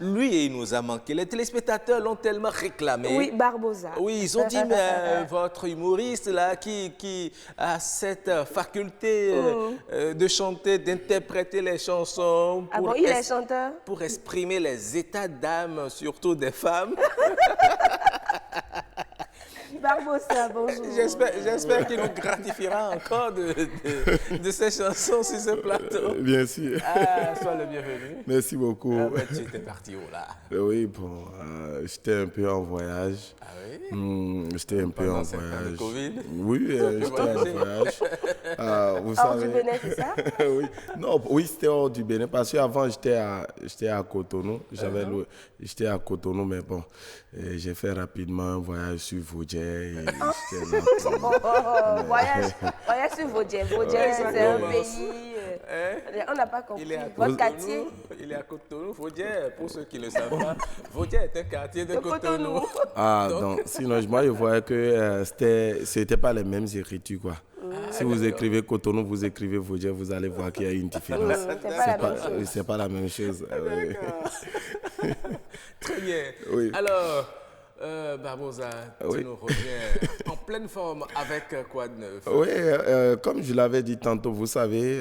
lui, il nous a manqué. Les téléspectateurs l'ont tellement réclamé. Oui, Barbosa. Oui, ils ont dit, mais votre humoriste, là, qui a cette faculté de chanter, d'interpréter les chansons Ah bon, il est chanteur? pour exprimer les états d'âme, surtout des femmes. Barbosa, bonjour. J'espère qu'il nous gratifiera encore de ces chansons sur ce plateau. Bien sûr. Ah, sois le bienvenu. Merci beaucoup. Ah, ben, tu étais parti où là? Oui, bon, j'étais un peu en voyage. Ah oui? J'étais un peu en Pendant voyage. le Covid? Oui, j'étais en voyage. Vous Hors du savez... Bénin, c'est ça? Oui. Non, oui, c'était hors du Bénin parce qu'avant, j'étais à Cotonou. J'étais à Cotonou, mais bon, j'ai fait rapidement un voyage sur Vodje. Voyage sur Vodje. Vodje, c'est un pays... On n'a pas compris. Votre quartier? Il est à Cotonou. Vodje, pour ceux qui ne le savent pas, Vodje est un quartier de Cotonou. Ah, donc, sinon, moi, je voyais que c'était pas les mêmes écritures, quoi. Si vous écrivez Cotonou, vous écrivez Vodje, vous allez voir qu'il y a une différence. C'est pas la même chose. Très bien. Oui. Alors, Barbosa, tu nous reviens en pleine forme avec quoi de neuf? Oui, comme je l'avais dit tantôt, vous savez,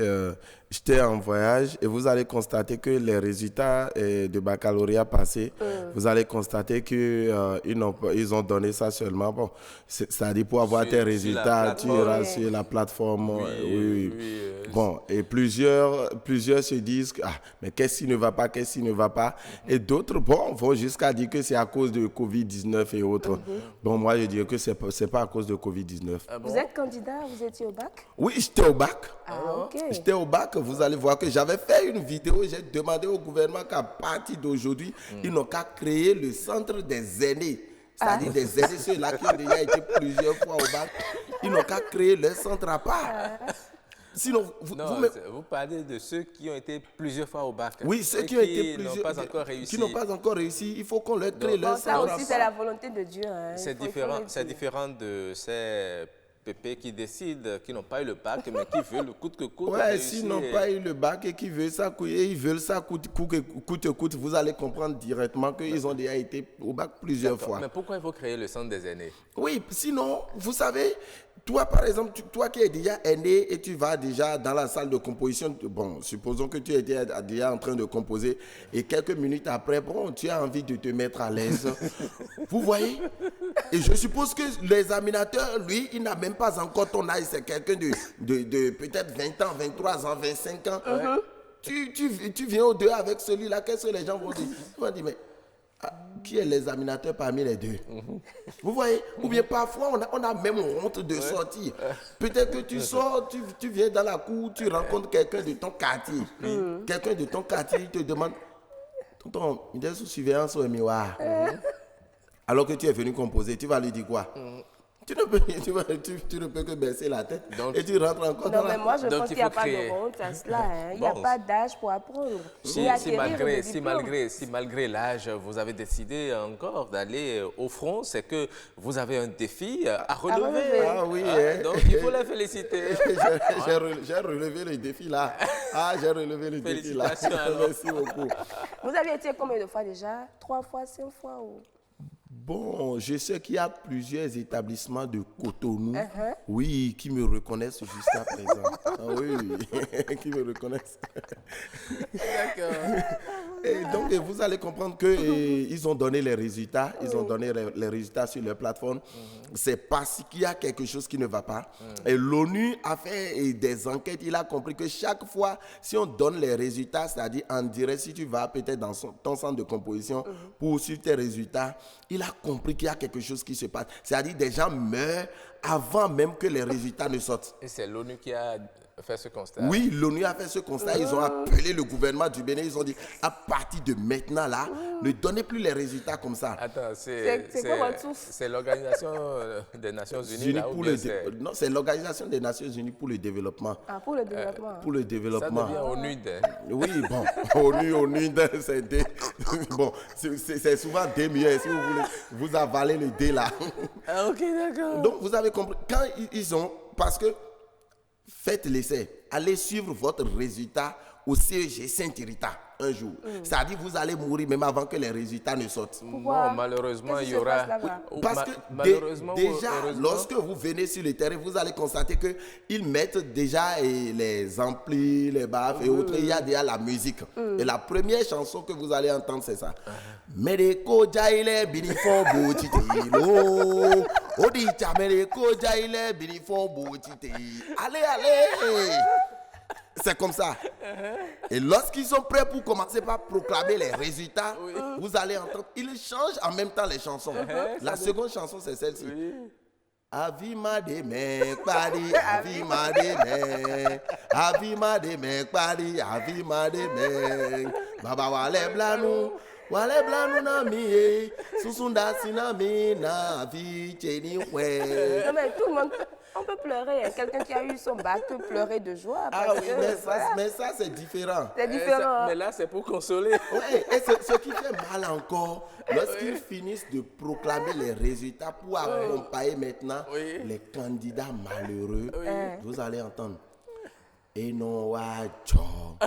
j'étais en voyage et vous allez constater que les résultats de baccalauréat passé, vous allez constater qu'ils ont donné ça seulement. Bon, c'est-à-dire pour avoir tes résultats, tu iras sur la plateforme. Oui. Bon, et plusieurs se disent, mais qu'est-ce qui ne va pas, qu'est-ce qui ne va pas? Et d'autres, bon, vont jusqu'à dire que c'est à cause de Covid-19 et autres. Bon, moi, je dirais que c'est pas à cause de Covid-19. Ah bon? Vous êtes candidat, vous étiez au bac? Oui, j'étais au bac. Ah, ok. J'étais au bac, vous allez voir que j'avais fait une vidéo, j'ai demandé au gouvernement qu'à partir d'aujourd'hui, ils n'ont qu'à créer le centre des aînés. C'est-à-dire des aînés, ceux-là qui ont déjà été plusieurs fois au bac, ils n'ont qu'à créer leur centre à part. Sinon, vous parlez de ceux qui ont été plusieurs fois au bac. Oui, ceux qui ont été plusieurs n'ont pas encore réussi. Qui n'ont pas encore réussi, il faut qu'on leur crée leur centre. Ça aussi, c'est la volonté de Dieu. Hein. C'est différent de ces pépés qui décident, qui n'ont pas eu le bac, mais qui veulent coûte que coûte. Ouais, s'ils n'ont pas eu le bac et qu'ils veulent ça, coûte que coûte, vous allez comprendre directement qu'ils ont déjà été au bac plusieurs fois. Mais pourquoi il faut créer le centre des aînés? Oui, sinon, vous savez, toi, par exemple, toi qui es déjà aîné et tu vas déjà dans la salle de composition, bon, supposons que tu étais déjà en train de composer et quelques minutes après, bon, tu as envie de te mettre à l'aise. Vous voyez? Et je suppose que l'examinateur, lui, il n'a même pas encore ton âge, c'est quelqu'un de peut-être 20 ans, 23 ans, 25 ans. Tu viens au deux avec celui-là, qu'est-ce que les gens vont dire? Ils vont dire, mais qui est l'examinateur parmi les deux? Vous voyez? Ou bien parfois, on a même honte de sortir. Peut-être que tu sors, tu viens dans la cour, tu rencontres quelqu'un de ton quartier. Quelqu'un de ton quartier, il te demande, tonton, il est sous surveillance au miroir. Alors que tu es venu composer, tu vas lui dire quoi? Tu ne peux que baisser la tête et tu rentres encore dans la... Non, mais moi, je pense qu'il n'y a pas de honte à cela. Hein. Il n'y a pas d'âge pour apprendre. Si malgré l'âge, vous avez décidé encore d'aller au front, c'est que vous avez un défi à relever. Ah oui. Donc, il faut les féliciter. J'ai relevé le défi là. J'ai relevé le défi là. Merci beaucoup. Vous avez été combien de fois déjà? 3 fois, 5 fois ou... Bon, je sais qu'il y a plusieurs établissements de Cotonou, oui, qui me reconnaissent jusqu'à présent. Oui, qui me reconnaissent. D'accord. Et donc, vous allez comprendre qu'ils ont donné les résultats. Ils ont donné les résultats sur leur plateforme. C'est parce qu'il y a quelque chose qui ne va pas. Et l'ONU a fait des enquêtes. Il a compris que chaque fois, si on donne les résultats, c'est-à-dire en direct, si tu vas peut-être dans ton centre de composition pour suivre tes résultats, il a compris qu'il y a quelque chose qui se passe. C'est-à-dire des gens meurent avant même que les résultats ne sortent. Et c'est l'ONU qui a fait ce constat? Oui, l'ONU a fait ce constat. Ils ont appelé le gouvernement du Bénin. Ils ont dit, à partir de maintenant, là, ne donnez plus les résultats comme ça. Attends, c'est quoi votre source? C'est l'Organisation des Nations Unies, là, non, c'est l'Organisation des Nations Unies pour le développement. Ah, pour le développement. Pour le développement. Ça devient ONU. Oui, bon, ONU, c'est bon, c'est souvent des mieux, si vous voulez. Vous avalez le dé, là. Ah, ok, d'accord. Donc, vous avez compris. Quand ils ont... Parce que faites l'essai. allez suivre votre résultat au CEG Saint-Rita un jour. C'est-à-dire vous allez mourir même avant que les résultats ne sortent. Non, malheureusement, il y aura... Parce que déjà, lorsque vous venez sur le terrain, vous allez constater qu'ils mettent déjà les amplis, les baffes et autres. Il y a déjà la musique. Et la première chanson que vous allez entendre, c'est ça. Mereko jaile binifon boutitilo. Odicha mereko jaile binifon boutiti. Allez. C'est comme ça. Et lorsqu'ils sont prêts pour commencer par proclamer les résultats, vous allez entendre. Ils changent en même temps les chansons. La seconde chanson, c'est celle-ci. Avima de mek pari, avima de mek. Avima de mek pari, avima de mek. Baba wale blanu. Wale blanu na mi, susunda sinami na vi cheni we. Non mais tout le monde, on peut pleurer. Quelqu'un qui a eu son bac peut pleurer de joie. Ah oui, mais ça c'est différent. C'est différent. Mais là c'est pour consoler. Oui, et ce qui fait mal encore, lorsqu'ils finissent de proclamer les résultats pour accompagner maintenant les candidats malheureux, vous allez entendre. Et non wa job.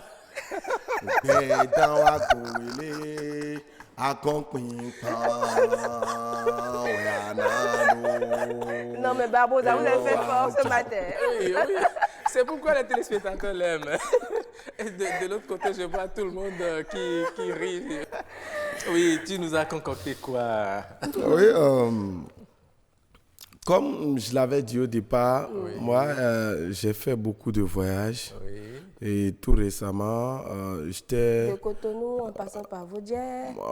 Non mais Barbosa, vous avez fait fort ce matin. Oui. C'est pourquoi les téléspectateurs l'aiment. Et de l'autre côté, je vois tout le monde qui rit. Oui, tu nous as concocté quoi? Oui, comme je l'avais dit au départ, moi, j'ai fait beaucoup de voyages. Et tout récemment, j'étais... De Cotonou en passant par Vaudier.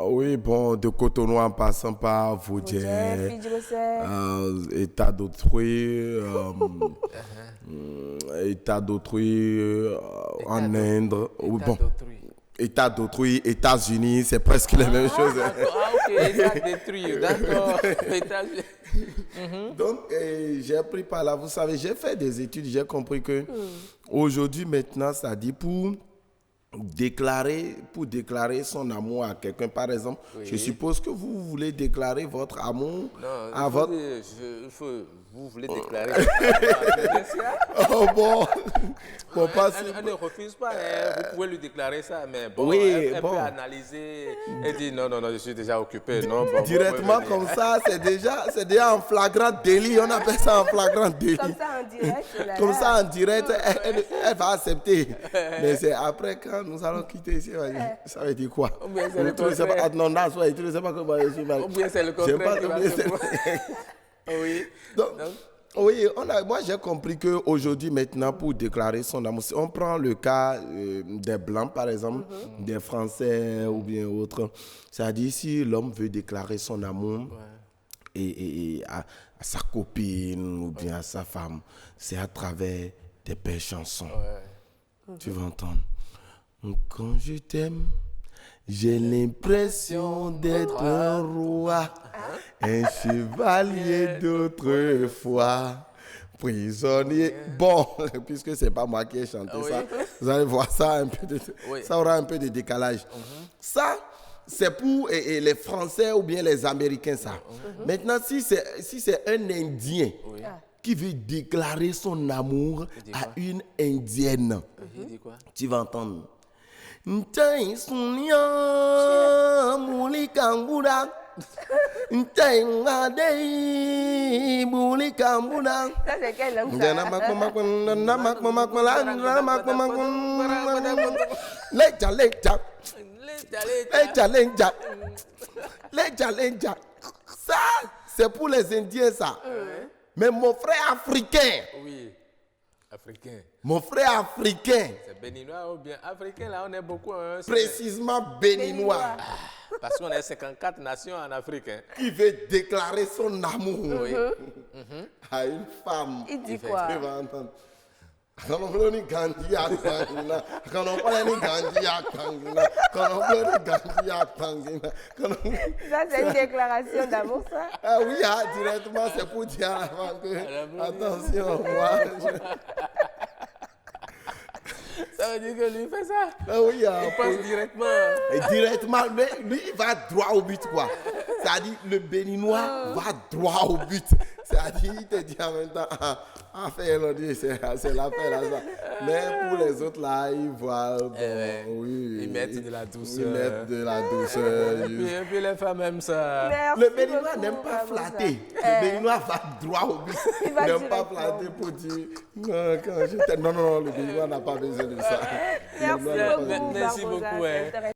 Oui, bon, de Cotonou en passant par Vaudier, État d'autrui, État d'autrui en Inde. État d'autrui, États-Unis, c'est presque les mêmes choses. Ok, État détruit, d'accord. Donc, j'ai appris par là, vous savez, j'ai fait des études, j'ai compris que aujourd'hui, maintenant, ça dit pour déclarer son amour à quelqu'un, par exemple, je suppose que vous voulez déclarer votre amour à votre... Vous voulez déclarer Oh bon, on ne refuse pas, vous pouvez lui déclarer ça, mais bon, elle peut analyser et dire non, je suis déjà occupé. Non, bon, directement comme ça, c'est déjà en flagrant délit, on appelle ça en flagrant délit. Comme ça en direct. Comme ça en direct, elle va accepter. Mais c'est après quand nous allons quitter ici, ça veut dire quoi? Ou bien c'est le contraire. Non, tu ne sais pas comment je suis mal. Ou bien c'est le contraire qui va se Oui. Oui, moi j'ai compris qu'aujourd'hui, maintenant, pour déclarer son amour, si on prend le cas des Blancs, par exemple, des Français ou bien autres, c'est-à-dire si l'homme veut déclarer son amour et à sa copine ou bien à sa femme, c'est à travers des belles chansons. Tu vas entendre. Quand je t'aime, j'ai l'impression d'être un roi, un chevalier d'autrefois, prisonnier. Bon, puisque c'est pas moi qui ai chanté ça, vous allez voir ça ça aura un peu de décalage. Ça, c'est pour les Français ou bien les Américains, ça. Maintenant, si c'est un Indien qui veut déclarer son amour à une Indienne, tu vas entendre. Ntai sunya mulikambura ntai ngadei mulikambura. Ça c'est quelle langue ça? Leja. Ça, c'est pour les Indiens, ça. Mais mon frère africain. Oui, africain. Mon frère africain. C'est béninois ou bien africain, là on est beaucoup. Précisément béninois. Parce qu'on est 54 nations en Afrique. Qui veut déclarer son amour à une femme. Il dit quoi? Ça c'est une déclaration d'amour, ça? Ah oui, directement, c'est pour dire avant que... Attention, moi... Ça veut dire que lui fait ça. Ah oui, il passe directement. Et directement, lui, il va droit au but, quoi. C'est-à-dire, le béninois va droit au but. C'est-à-dire, il te dit en même temps, affaire, on dit, c'est l'affaire là. Ça. Mais pour les autres là, ils voient, oui, ils mettent de la douceur. Ils mettent de la douceur. Et puis les femmes aiment ça. Merci le Béninois beaucoup, n'aime pas flatter. ça. Le Béninois va droit au but. Il va n'aime pas directement. flatter pour dire non, quand je t'aime. Non, le Béninois n'a pas besoin de ça. Merci beaucoup, Merci Barbosa, beaucoup. c'est intéressant.